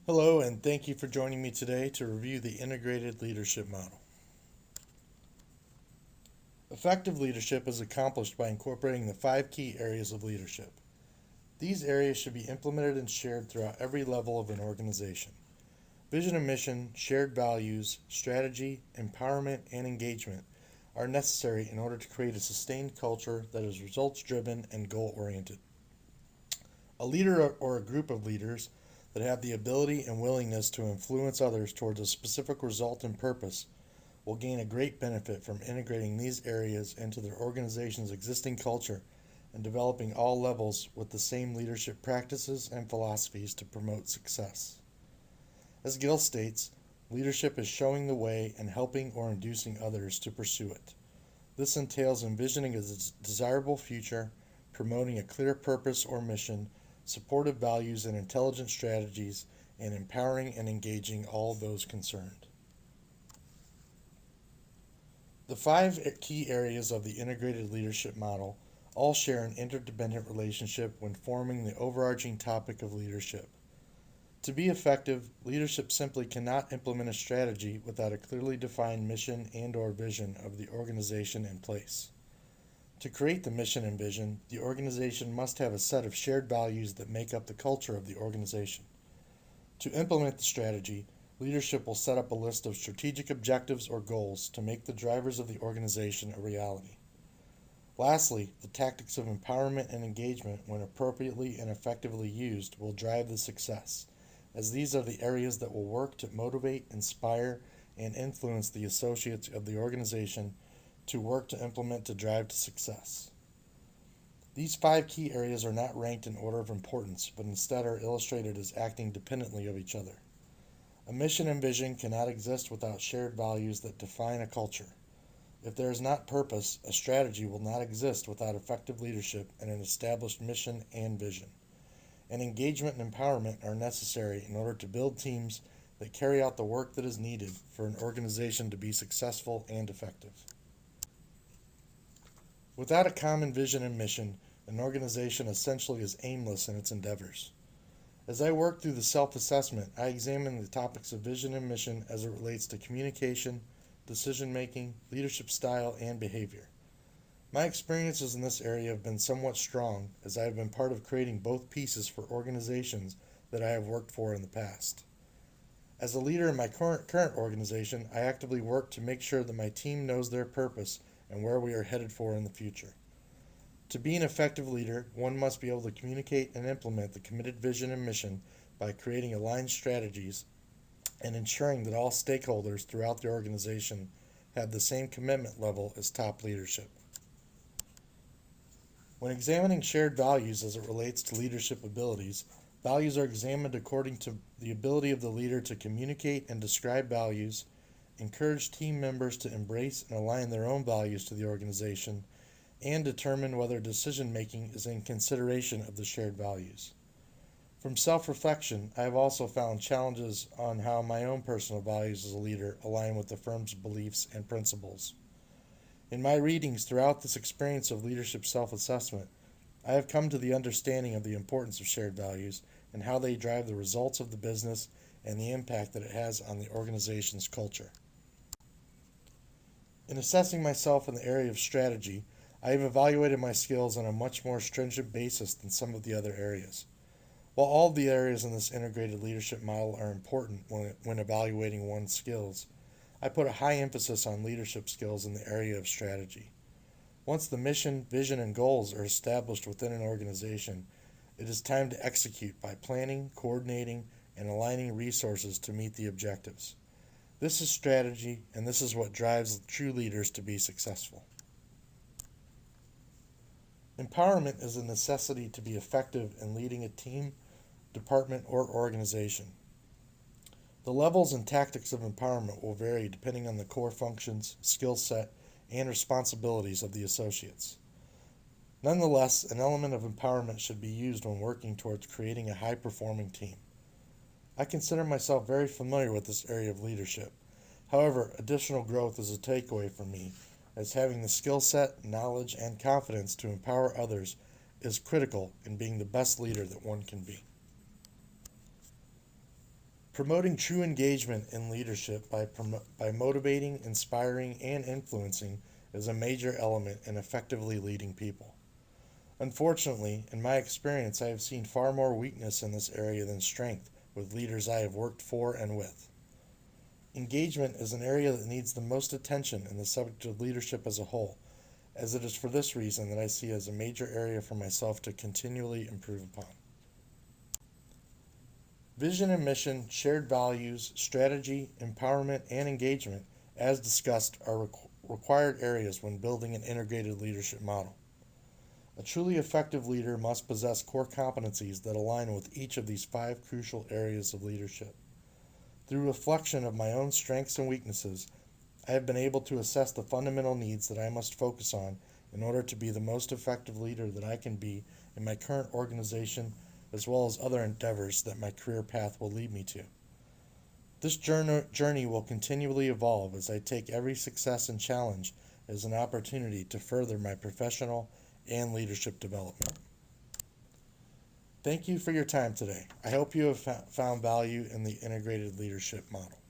Hello, and thank you for joining me today to review the integrated leadership model. Effective leadership is accomplished by incorporating the five key areas of leadership. These areas should be implemented and shared throughout every level of an organization. Vision and mission, shared values, strategy, empowerment, and engagement are necessary in order to create a sustained culture that is results driven and goal oriented. A leader or a group of leaders that have the ability and willingness to influence others towards a specific result and purpose will gain a great benefit from integrating these areas into their organization's existing culture and developing all levels with the same leadership practices and philosophies to promote success. As Gill states, leadership is showing the way and helping or inducing others to pursue it. This entails envisioning a desirable future, promoting a clear purpose or mission, supportive values and intelligent strategies, and empowering and engaging all those concerned. The five key areas of the integrated leadership model all share an interdependent relationship when forming the overarching topic of leadership. To be effective, leadership simply cannot implement a strategy without a clearly defined mission and/or vision of the organization in place. To create the mission and vision, the organization must have a set of shared values that make up the culture of the organization. To implement the strategy, leadership will set up a list of strategic objectives or goals to make the drivers of the organization a reality. Lastly, the tactics of empowerment and engagement, when appropriately and effectively used, will drive the success, as these are the areas that will work to motivate, inspire, and influence the associates of the organization to work to implement to drive to success. These five key areas are not ranked in order of importance, but instead are illustrated as acting dependently of each other. A mission and vision cannot exist without shared values that define a culture. If there is not purpose, a strategy will not exist without effective leadership and an established mission and vision. And engagement and empowerment are necessary in order to build teams that carry out the work that is needed for an organization to be successful and effective. Without a common vision and mission, an organization essentially is aimless in its endeavors. As I work through the self-assessment, I examine the topics of vision and mission as it relates to communication, decision-making, leadership style, and behavior. My experiences in this area have been somewhat strong, as I have been part of creating both pieces for organizations that I have worked for in the past. As a leader in my current organization, I actively work to make sure that my team knows their purpose and where we are headed for in the future. To be an effective leader, one must be able to communicate and implement the committed vision and mission by creating aligned strategies and ensuring that all stakeholders throughout the organization have the same commitment level as top leadership. When examining shared values as it relates to leadership abilities, values are examined according to the ability of the leader to communicate and describe values, encourage team members to embrace and align their own values to the organization, and determine whether decision-making is in consideration of the shared values. From self-reflection, I have also found challenges on how my own personal values as a leader align with the firm's beliefs and principles. In my readings throughout this experience of leadership self-assessment, I have come to the understanding of the importance of shared values and how they drive the results of the business and the impact that it has on the organization's culture. In assessing myself in the area of strategy, I have evaluated my skills on a much more stringent basis than some of the other areas. While all of the areas in this integrated leadership model are important when evaluating one's skills, I put a high emphasis on leadership skills in the area of strategy. Once the mission, vision, and goals are established within an organization, it is time to execute by planning, coordinating, and aligning resources to meet the objectives. This is strategy, and this is what drives true leaders to be successful. Empowerment is a necessity to be effective in leading a team, department, or organization. The levels and tactics of empowerment will vary depending on the core functions, skill set, and responsibilities of the associates. Nonetheless, an element of empowerment should be used when working towards creating a high-performing team. I consider myself very familiar with this area of leadership. However, additional growth is a takeaway for me, as having the skill set, knowledge, and confidence to empower others is critical in being the best leader that one can be. Promoting true engagement in leadership by motivating, inspiring, and influencing is a major element in effectively leading people. Unfortunately, in my experience, I have seen far more weakness in this area than strength with leaders I have worked for and with. Engagement is an area that needs the most attention in the subject of leadership as a whole, as it is for this reason that I see as a major area for myself to continually improve upon. Vision and mission, shared values, strategy, empowerment, and engagement, as discussed, are required areas when building an integrated leadership model. A truly effective leader must possess core competencies that align with each of these 5 crucial areas of leadership. Through reflection of my own strengths and weaknesses, I have been able to assess the fundamental needs that I must focus on in order to be the most effective leader that I can be in my current organization, as well as other endeavors that my career path will lead me to. This journey will continually evolve as I take every success and challenge as an opportunity to further my professional and leadership development. Thank you for your time today. I hope you have found value in the integrated leadership model.